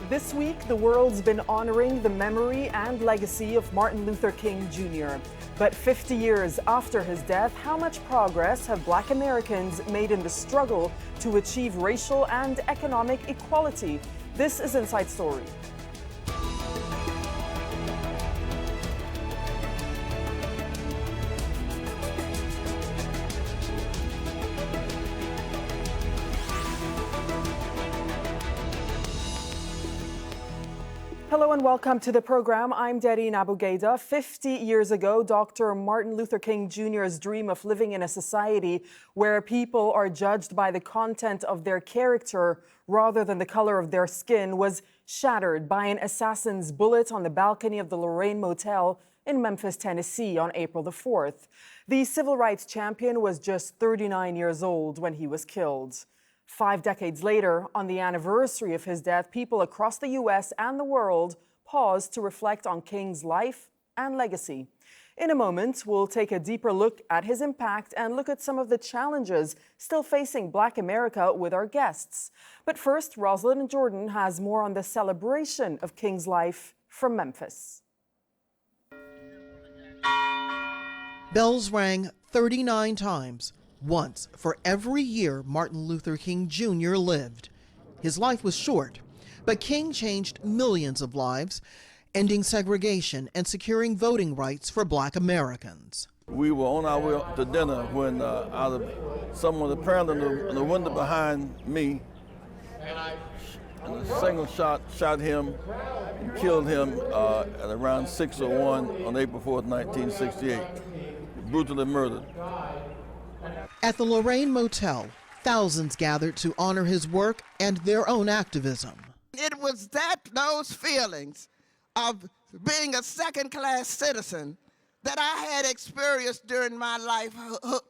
This week, the world's been honoring the memory and legacy of Martin Luther King Jr. But 50 years after his death, how much progress have Black Americans made in the struggle to achieve racial and economic equality? This is Inside Story. Hello and welcome to the program. I'm Dareen AbuGhaida. 50 years ago, Dr. Martin Luther King Jr.'s dream of living in a society where people are judged by the content of their character rather than the color of their skin was shattered by an assassin's bullet on the balcony of the Lorraine Motel in Memphis, Tennessee on April the 4th. The civil rights champion was just 39 years old when he was killed. 5 decades later, on the anniversary of his death, people across the U.S. and the world paused to reflect on King's life and legacy. In a moment, we'll take a deeper look at his impact and look at some of the challenges still facing Black America with our guests. But first, Rosalind Jordan has more on the celebration of King's life from Memphis. Bells rang 39 times. Once for every year Martin Luther King Jr. lived. His life was short, but King changed millions of lives, ending segregation and securing voting rights for Black Americans. We were on our way to dinner when someone apparently in the window behind me, and a single shot him and killed him at around 6:01 on April 4th, 1968. Brutally murdered. At the Lorraine Motel, thousands gathered to honor his work and their own activism. It was those feelings of being a second-class citizen that I had experienced during my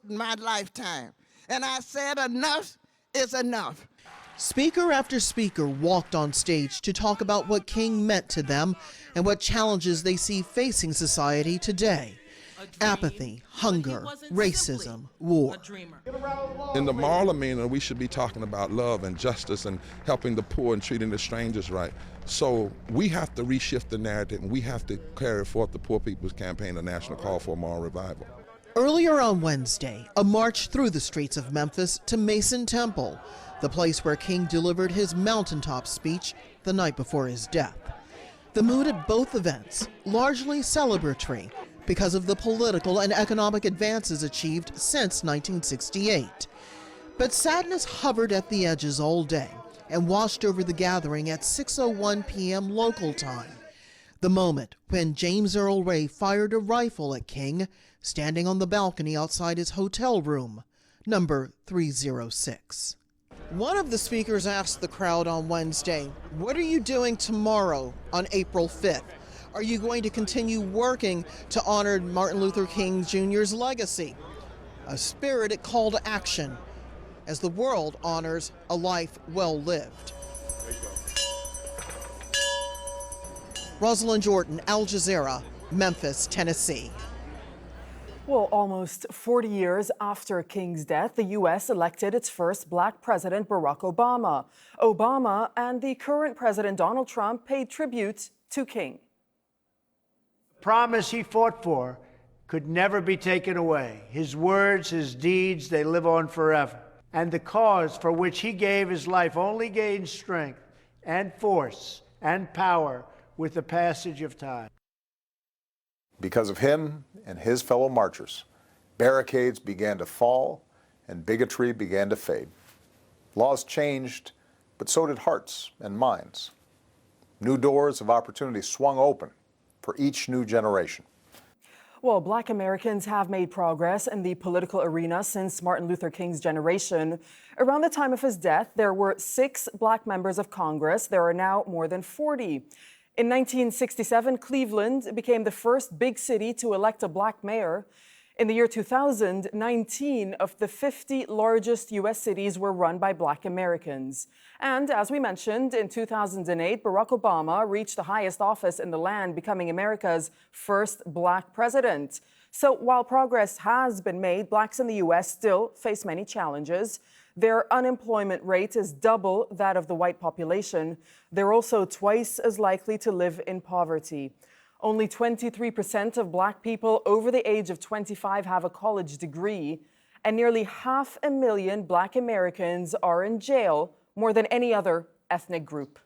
lifetime. And I said, enough is enough. Speaker after speaker walked on stage to talk about what King meant to them and what challenges they see facing society today. Apathy, hunger, racism, war. In the moral arena, we should be talking about love and justice and helping the poor and treating the strangers right. So we have to reshift the narrative, and we have to carry forth the Poor People's Campaign, a national call for a moral revival. Earlier on Wednesday, a march through the streets of Memphis to Mason Temple, the place where King delivered his mountaintop speech the night before his death. The mood at both events, largely celebratory, because of the political and economic advances achieved since 1968. But sadness hovered at the edges all day and washed over the gathering at 6:01 p.m. local time, the moment when James Earl Ray fired a rifle at King, standing on the balcony outside his hotel room, number 306. One of the speakers asked the crowd on Wednesday, "What are you doing tomorrow on April 5th? Are you going to continue working to honor Martin Luther King Jr.'s legacy?" A spirited call to action as the world honors a life well lived. Rosalind Jordan, Al Jazeera, Memphis, Tennessee. Well, almost 40 years after King's death, the U.S. elected its first Black president, Barack Obama. Obama and the current president, Donald Trump, paid tribute to King. Promise he fought for could never be taken away. His words, his deeds, they live on forever. And the cause for which he gave his life only gained strength and force and power with the passage of time. Because of him and his fellow marchers, barricades began to fall and bigotry began to fade. Laws changed, but so did hearts and minds. New doors of opportunity swung open for each new generation. Well, Black Americans have made progress in the political arena since Martin Luther King's generation. Around the time of his death, there were 6 Black members of Congress. There are now more than 40. In 1967, Cleveland became the first big city to elect a Black mayor. In the year 2000, 19 of the 50 largest U.S. cities were run by Black Americans. And as we mentioned, in 2008, Barack Obama reached the highest office in the land, becoming America's first Black president. So while progress has been made, Blacks in the U.S. still face many challenges. Their unemployment rate is double that of the white population. They're also twice as likely to live in poverty. Only 23% of Black people over the age of 25 have a college degree, and nearly 500,000 Black Americans are in jail, more than any other ethnic group.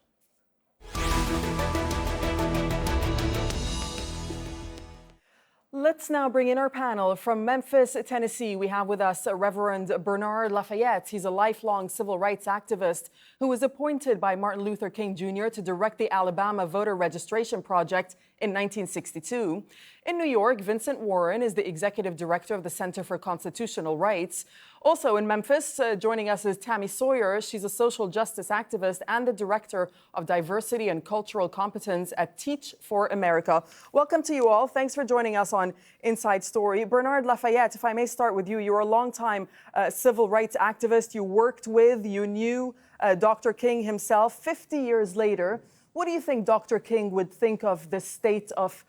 Let's now bring in our panel. From Memphis, Tennessee, we have with us Reverend Bernard Lafayette. He's a lifelong civil rights activist who was appointed by Martin Luther King Jr. to direct the Alabama voter registration project in 1962. In New York, Vincent Warren is the executive director of the Center for Constitutional Rights. Also in Memphis, joining us is Tammy Sawyer. She's a social justice activist and the director of diversity and cultural competence at Teach for America. Welcome to you all. Thanks for joining us on Inside Story. Bernard Lafayette, if I may start with you, you're a longtime civil rights activist. You worked with, you knew Dr. King himself. 50 years later, what do you think Dr. King would think of the state of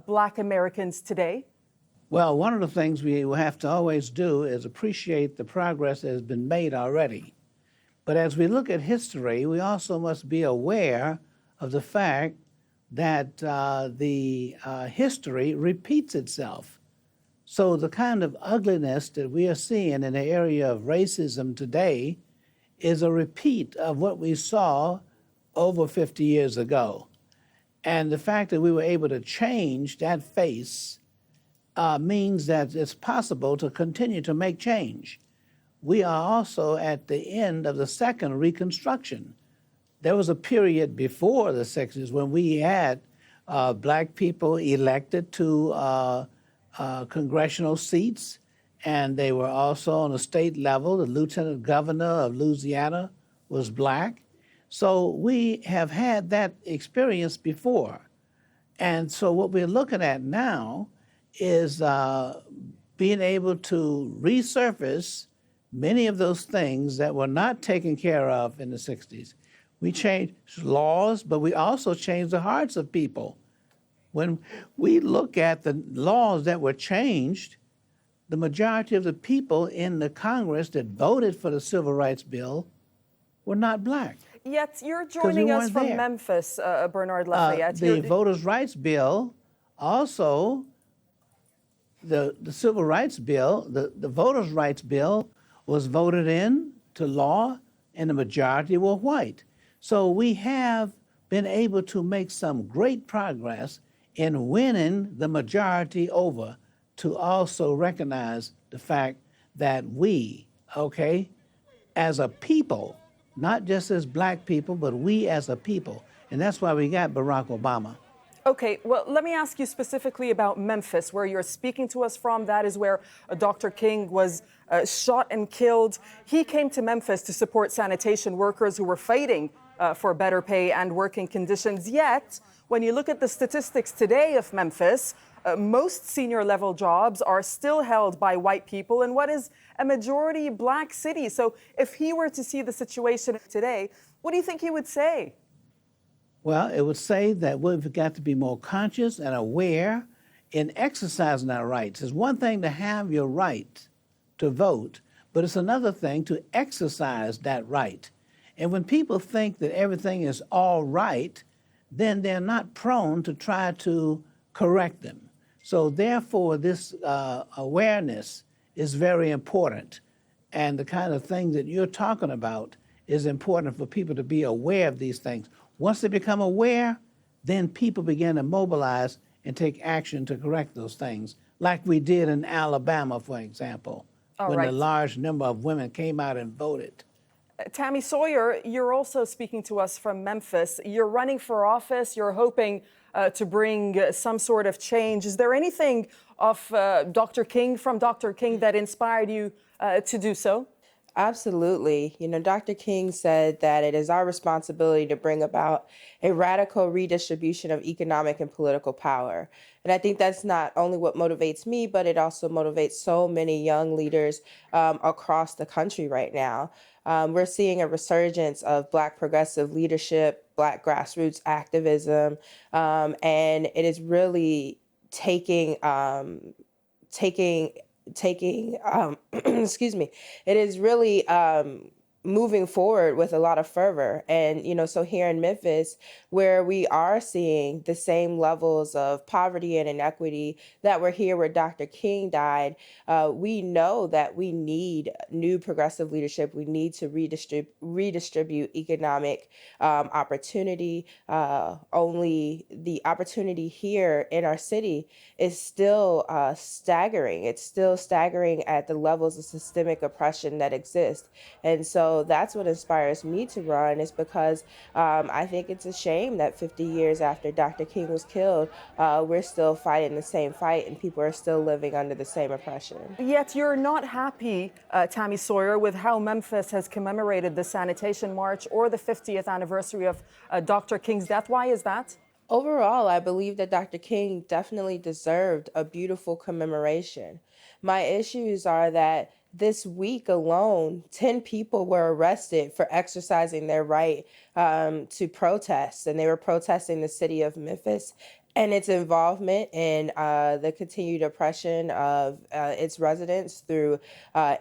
Black Americans today? Well, one of the things we will have to always do is appreciate the progress that has been made already. But as we look at history, we also must be aware of the fact that the history repeats itself. So the kind of ugliness that we are seeing in the area of racism today is a repeat of what we saw over 50 years ago. And the fact that we were able to change that face means that it's possible to continue to make change. We are also at the end of the second Reconstruction. There was a period before the 60s when we had Black people elected to congressional seats, and they were also on a state level. The lieutenant governor of Louisiana was Black. So we have had that experience before. And so what we're looking at now is being able to resurface many of those things that were not taken care of in the 60s. We changed laws, but we also changed the hearts of people. When we look at the laws that were changed, the majority of the people in the Congress that voted for the Civil Rights Bill were not Black. Yet you're joining us from Memphis, Bernard Lafayette. The Voters' Rights Bill also, the Civil Rights Bill, the Voters' Rights Bill was voted in to law, and the majority were white. So we have been able to make some great progress in winning the majority over to also recognize the fact that we, as a people, not just as Black people, but we as a people. And that's why we got Barack Obama. Okay, well, let me ask you specifically about Memphis, where you're speaking to us from. That is where Dr. King was shot and killed. He came to Memphis to support sanitation workers who were fighting for better pay and working conditions. Yet, when you look at the statistics today of Memphis, most senior level jobs are still held by white people in what is a majority Black city. So if he were to see the situation today, what do you think he would say? Well, it would say that we've got to be more conscious and aware in exercising our rights. It's one thing to have your right to vote, but it's another thing to exercise that right. And when people think that everything is all right, then they're not prone to try to correct them. So therefore, this awareness is very important. And the kind of thing that you're talking about is important for people to be aware of these things. Once they become aware, then people begin to mobilize and take action to correct those things, like we did in Alabama, for example, when a large number of women came out and voted. Tammy Sawyer, you're also speaking to us from Memphis. You're running for office. You're hoping to bring some sort of change. Is there anything of Dr. King, from Dr. King, that inspired you to do so? Absolutely. You know, Dr. King said that it is our responsibility to bring about a radical redistribution of economic and political power. And I think that's not only what motivates me, but it also motivates so many young leaders across the country right now. We're seeing a resurgence of Black progressive leadership, Black grassroots activism, and it is really taking taking, excuse me, it is really moving forward with a lot of fervor. And, so here in Memphis, where we are seeing the same levels of poverty and inequity that were here where Dr. King died, we know that we need new progressive leadership. We need to redistribute economic opportunity. Only the opportunity here in our city is still staggering. It's still staggering at the levels of systemic oppression that exist. And so that's what inspires me to run, is because I think it's a shame that 50 years after Dr. King was killed, we're still fighting the same fight and people are still living under the same oppression. Yet you're not happy, Tammy Sawyer, with how Memphis has commemorated the sanitation march or the 50th anniversary of Dr. King's death. Why is that? Overall, I believe that Dr. King definitely deserved a beautiful commemoration. My issues are that this week alone, 10 people were arrested for exercising their right to protest, and they were protesting the city of Memphis and its involvement in the continued oppression of its residents through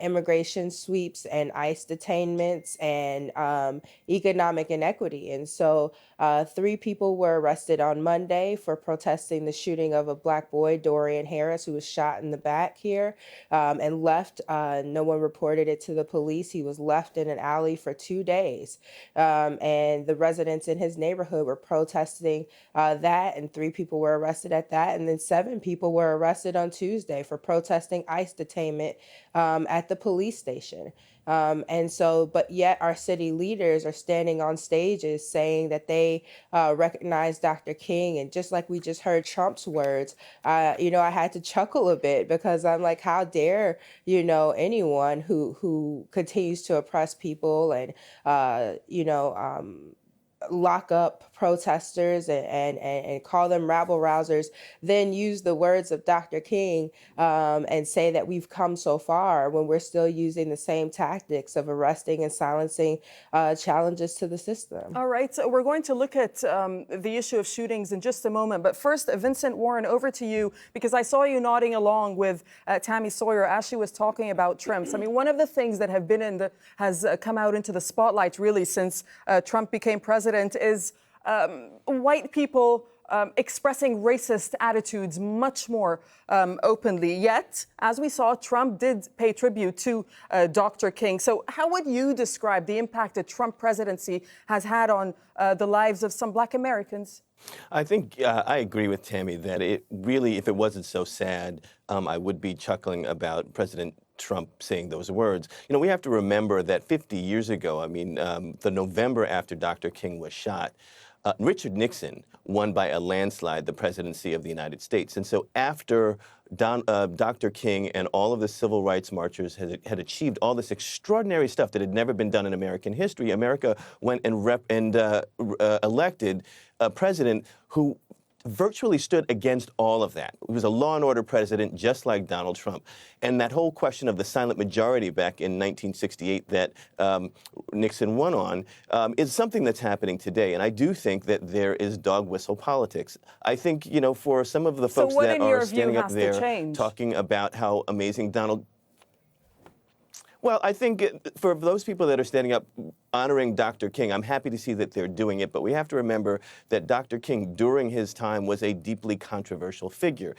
immigration sweeps and ICE detainments and economic inequity. And so 3 people were arrested on Monday for protesting the shooting of a Black boy, Dareen Harris, who was shot in the back here and left. No one reported it to the police. He was left in an alley for 2 days. And the residents in his neighborhood were protesting that, and 3 people were arrested at that. And then 7 people were arrested on Tuesday for protesting ICE detainment at the police station. And so, but yet our city leaders are standing on stages saying that they recognize Dr. King. And just like we just heard Trump's words, I had to chuckle a bit because I'm like, how dare, anyone who continues to oppress people and, lock up protesters and call them rabble rousers, then use the words of Dr. King and say that we've come so far when we're still using the same tactics of arresting and silencing challenges to the system. All right, so we're going to look at the issue of shootings in just a moment. But first, Vincent Warren, over to you, because I saw you nodding along with Tammy Sawyer as she was talking about Trumps. I mean, one of the things that has come out into the spotlight really since Trump became president is white people expressing racist attitudes much more openly. Yet, as we saw, Trump did pay tribute to Dr. King. So how would you describe the impact the Trump presidency has had on the lives of some Black Americans? I think I agree with Tammy that it really, if it wasn't so sad, I would be chuckling about President Trump saying those words. We have to remember that 50 years ago, the November after Dr. King was shot, Richard Nixon won by a landslide the presidency of the United States. And so after Dr. King and all of the civil rights marchers had achieved all this extraordinary stuff that had never been done in American history, America went and elected a president who virtually stood against all of that. He was a law and order president, just like Donald Trump. And that whole question of the silent majority back in 1968 that Nixon won on is something that's happening today. And I do think that there is dog whistle politics. I think, for some of the folks that are standing up there talking about how amazing Donald... Well, I think for those people that are standing up honoring Dr. King, I'm happy to see that they're doing it, but we have to remember that Dr. King, during his time, was a deeply controversial figure.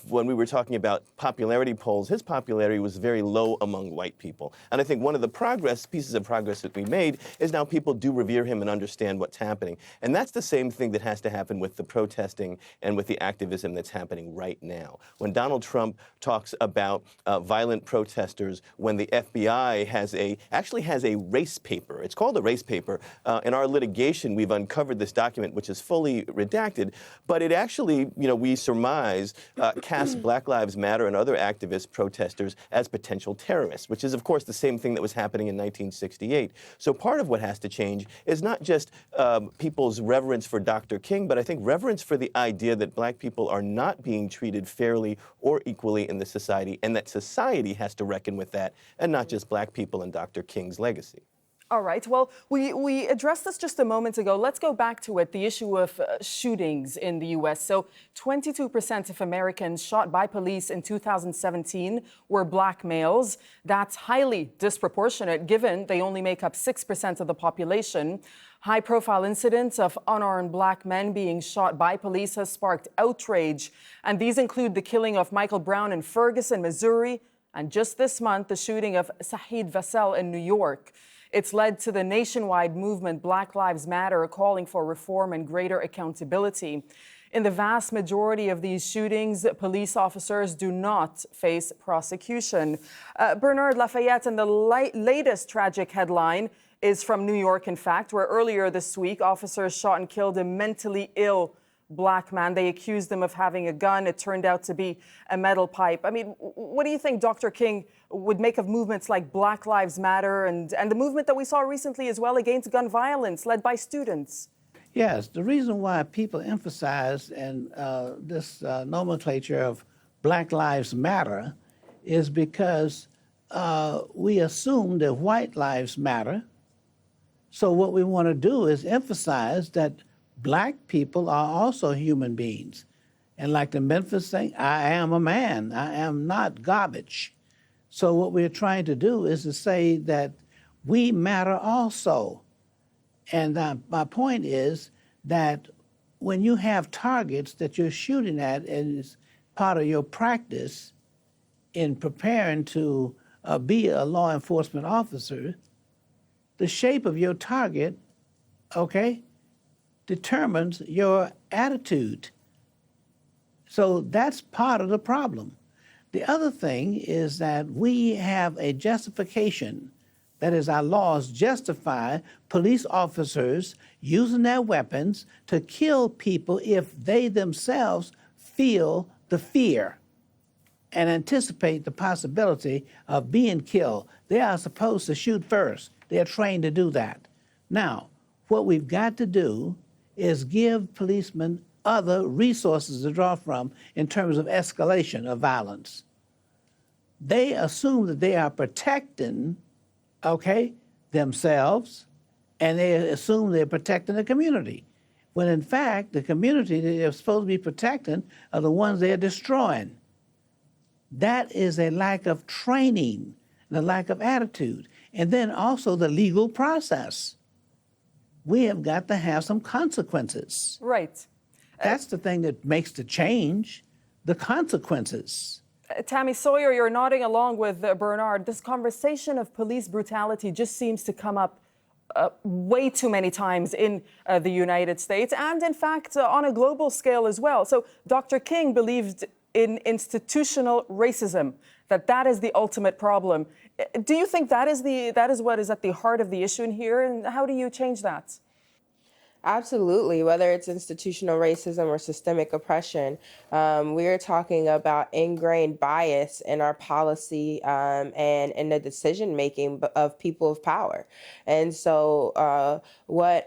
When we were talking about popularity polls, his popularity was very low among white people. And I think one of the pieces of progress that we made is now people do revere him and understand what's happening. And that's the same thing that has to happen with the protesting and with the activism that's happening right now. When Donald Trump talks about violent protesters, when the FBI actually has a race paper. It's called a race paper. In our litigation, we've uncovered this document, which is fully redacted, but it actually, we surmise, casts Black Lives Matter and other activist protesters as potential terrorists, which is, of course, the same thing that was happening in 1968. So part of what has to change is not just people's reverence for Dr. King, but I think reverence for the idea that Black people are not being treated fairly or equally in the society, and that society has to reckon with that, and not just Black people and Dr. King's legacy. All right. Well, we addressed this just a moment ago. Let's go back to it, the issue of shootings in the U.S. So 22% of Americans shot by police in 2017 were black males. That's highly disproportionate, given they only make up 6% of the population. High-profile incidents of unarmed black men being shot by police has sparked outrage. And these include the killing of Michael Brown in Ferguson, Missouri, and just this month, the shooting of Saheed Vassell in New York. It's led to the nationwide movement Black Lives Matter, calling for reform and greater accountability. In the vast majority of these shootings, police officers do not face prosecution. Bernard Lafayette, and the latest tragic headline is from New York, in fact, where earlier this week, officers shot and killed a mentally ill black man. They accused him of having a gun. It turned out to be a metal pipe. I mean, what do you think Dr. King would make of movements like Black Lives Matter and the movement that we saw recently as well against gun violence led by students? Yes, the reason why people emphasize and this nomenclature of Black Lives Matter is because we assume that white lives matter. So what we want to do is emphasize that black people are also human beings. And like the Memphis thing, I am a man. I am not garbage. So what we're trying to do is to say that we matter also. And my point is that when you have targets that you're shooting at and it's part of your practice in preparing to be a law enforcement officer, the shape of your target, okay, determines your attitude. So that's part of the problem. The other thing is that we have a justification, that is, our laws justify police officers using their weapons to kill people if they themselves feel the fear and anticipate the possibility of being killed. They are supposed to shoot first. They're trained to do that. Now, what we've got to do is give policemen other resources to draw from in terms of escalation of violence. They assume that they are protecting, okay, themselves, and they assume they're protecting the community, when in fact, the community that they're supposed to be protecting are the ones they're destroying. That is a lack of training and a lack of attitude. And then also the legal process. We have got to have some consequences. Right. That's the thing that makes the change, the consequences. Tammy Sawyer, you're nodding along with Bernard. This conversation of police brutality just seems to come up way too many times in the United States and, in fact, on a global scale as well. So Dr. King believed in institutional racism, that is the ultimate problem. Do you think that is what is at the heart of the issue in here, and how do you change that? Absolutely. Whether it's institutional racism or systemic oppression, we are talking about ingrained bias in our policy and in the decision making of people of power. And so what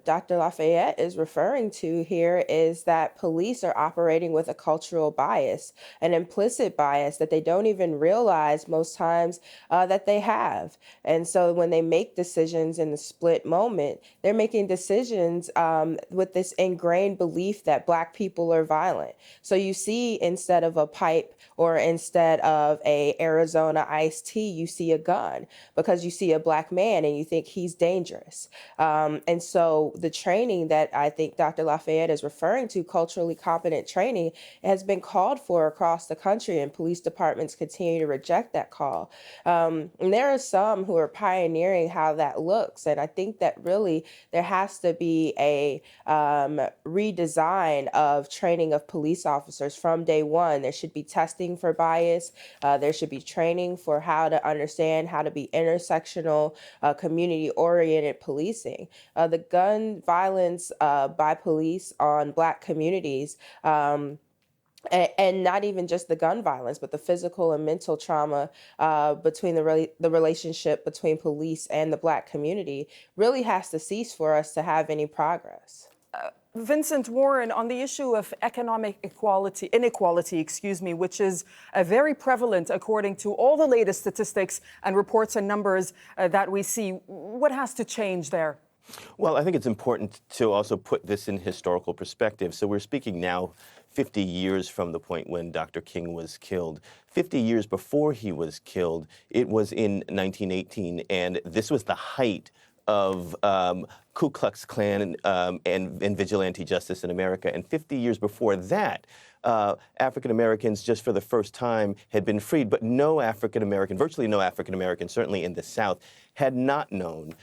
Dr. Lafayette is referring to here is that police are operating with a cultural bias, an implicit bias that they don't even realize most times that they have. And so when they make decisions in the split moment, they're making decisions with this ingrained belief that Black people are violent. So you see, instead of a pipe or instead of a Arizona iced tea, you see a gun because you see a Black man and you think he's dangerous. And so the training that I think Dr. Lafayette is referring to, culturally competent training, has been called for across the country, and police departments continue to reject that call. And there are some who are pioneering how that looks. And I think that really there has to be a redesign of training of police officers from day one. There should be testing for bias. There should be training for how to understand how to be intersectional, community-oriented policing. The gun violence by police on Black communities, and not even just the gun violence, but the physical and mental trauma between the relationship between police and the Black community really has to cease for us to have any progress. Vincent Warren, on the issue of economic inequality, which is very prevalent according to all the latest statistics and reports and numbers that we see, what has to change there? Well, I think it's important to also put this in historical perspective. So we're speaking now 50 years from the point when Dr. King was killed. 50 years before he was killed, it was in 1918, and this was the height of Ku Klux Klan and vigilante justice in America. And 50 years before that, African Americans, just for the first time, had been freed, but no African American, virtually no African American, certainly in the South, had not known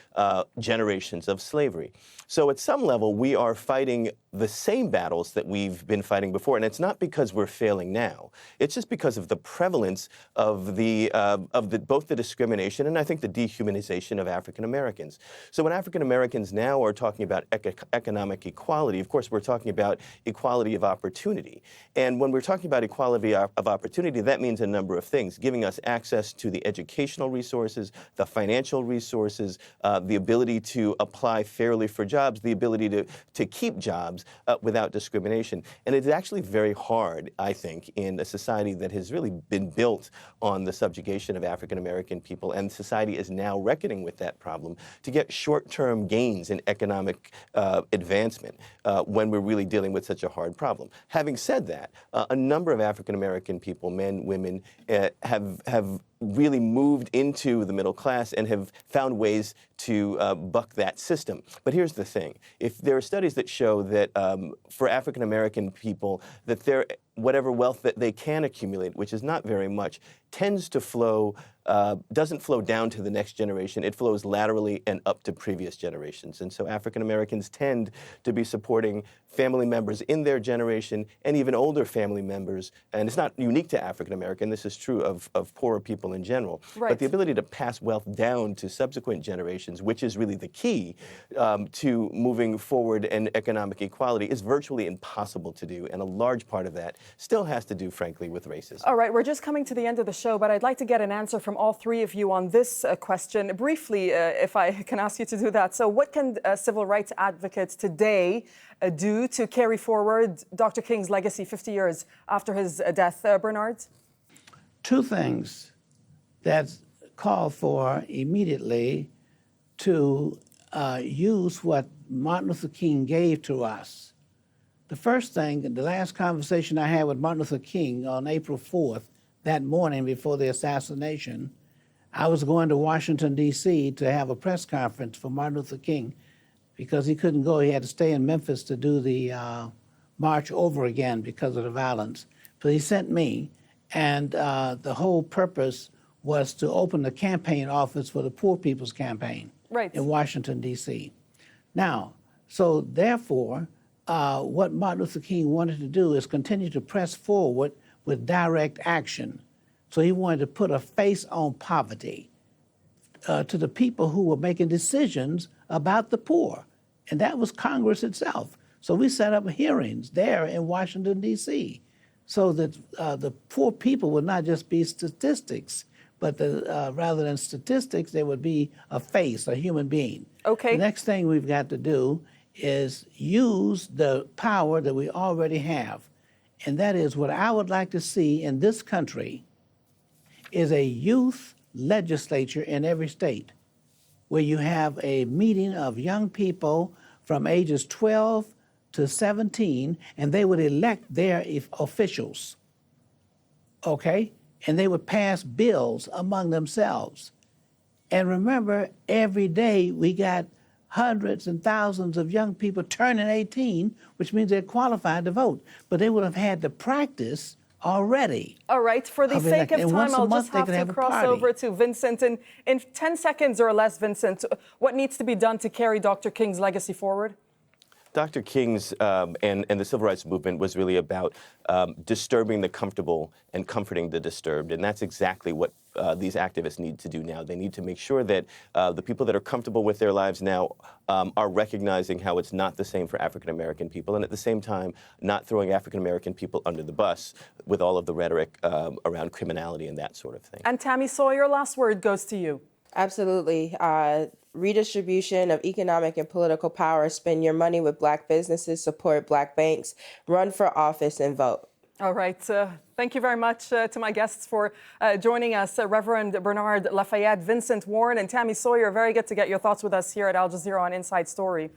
generations of slavery. So at some level, we are fighting the same battles that we've been fighting before, and it's not because we're failing now. It's just because of the prevalence of both the discrimination and I think the dehumanization of African Americans. So when African Americans now are talking about economic equality, of course, we're talking about equality of opportunity. And when we're talking about equality of opportunity, that means a number of things: giving us access to the educational resources, the financial resources, the ability to apply fairly for jobs, the ability to keep jobs without discrimination. And it's actually very hard, I think, in a society that has really been built on the subjugation of African American people, and society is now reckoning with that problem, to get short-term gains in economic advancement when we're really dealing with such a hard problem. Having said that, a number of African American people, men, women, have really moved into the middle class and have found ways to buck that system. But here's the thing. If there are studies that show that for African American people, that whatever wealth that they can accumulate, which is not very much, tends to flow, doesn't flow down to the next generation. It flows laterally and up to previous generations. And so African Americans tend to be supporting family members in their generation and even older family members. And it's not unique to African American. This is true of poorer people in general. Right. But the ability to pass wealth down to subsequent generations, which is really the key to moving forward in economic equality, is virtually impossible to do. And a large part of that still has to do, frankly, with racism. All right, we're just coming to the end of the show, but I'd like to get an answer from all three of you on this question. Briefly, if I can ask you to do that. So what can civil rights advocates today do to carry forward Dr. King's legacy 50 years after his death? Bernard? Two things that call for immediately to use what Martin Luther King gave to us. The first thing, the last conversation I had with Martin Luther King on April 4th, that morning before the assassination, I was going to Washington, D.C. to have a press conference for Martin Luther King because he couldn't go. He had to stay in Memphis to do the march over again because of the violence. So he sent me, and the whole purpose was to open the campaign office for the Poor People's Campaign in Washington, D.C. Now, so therefore, what Martin Luther King wanted to do is continue to press forward with direct action. So he wanted to put a face on poverty to the people who were making decisions about the poor. And that was Congress itself. So we set up hearings there in Washington, D.C., so that the poor people would not just be statistics, but rather than statistics, there would be a face, a human being. Okay. The next thing we've got to do is use the power that we already have. And that is what I would like to see in this country is a youth legislature in every state where you have a meeting of young people from ages 12 to 17, and they would elect their officials, okay? And they would pass bills among themselves. And remember, every day we got hundreds and thousands of young people turning 18, which means they're qualified to vote. But they would have had the practice already. All right, for the sake of time, I'll just have to cross over to Vincent. In 10 seconds or less, Vincent, what needs to be done to carry Dr. King's legacy forward? Dr. King's and the civil rights movement was really about disturbing the comfortable and comforting the disturbed. And that's exactly what these activists need to do now. They need to make sure that the people that are comfortable with their lives now are recognizing how it's not the same for African American people, and at the same time not throwing African American people under the bus with all of the rhetoric around criminality and that sort of thing. And Tammy Sawyer, last word goes to you. Absolutely. redistribution of economic and political power, spend your money with Black businesses, support Black banks, run for office, and vote. All right. Thank you very much to my guests for joining us, Reverend Bernard Lafayette, Vincent Warren, and Tammy Sawyer. Very good to get your thoughts with us here at Al Jazeera on Inside Story.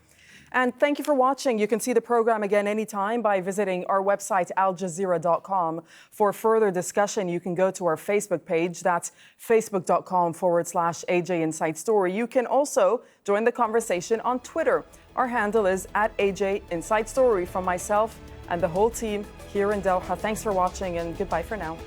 And thank you for watching. You can see the program again anytime by visiting our website, aljazeera.com. For further discussion, you can go to our Facebook page. That's facebook.com/AJ Inside Story. You can also join the conversation on Twitter. Our handle is @AJ Inside Story. From myself and the whole team here in Doha, thanks for watching and goodbye for now.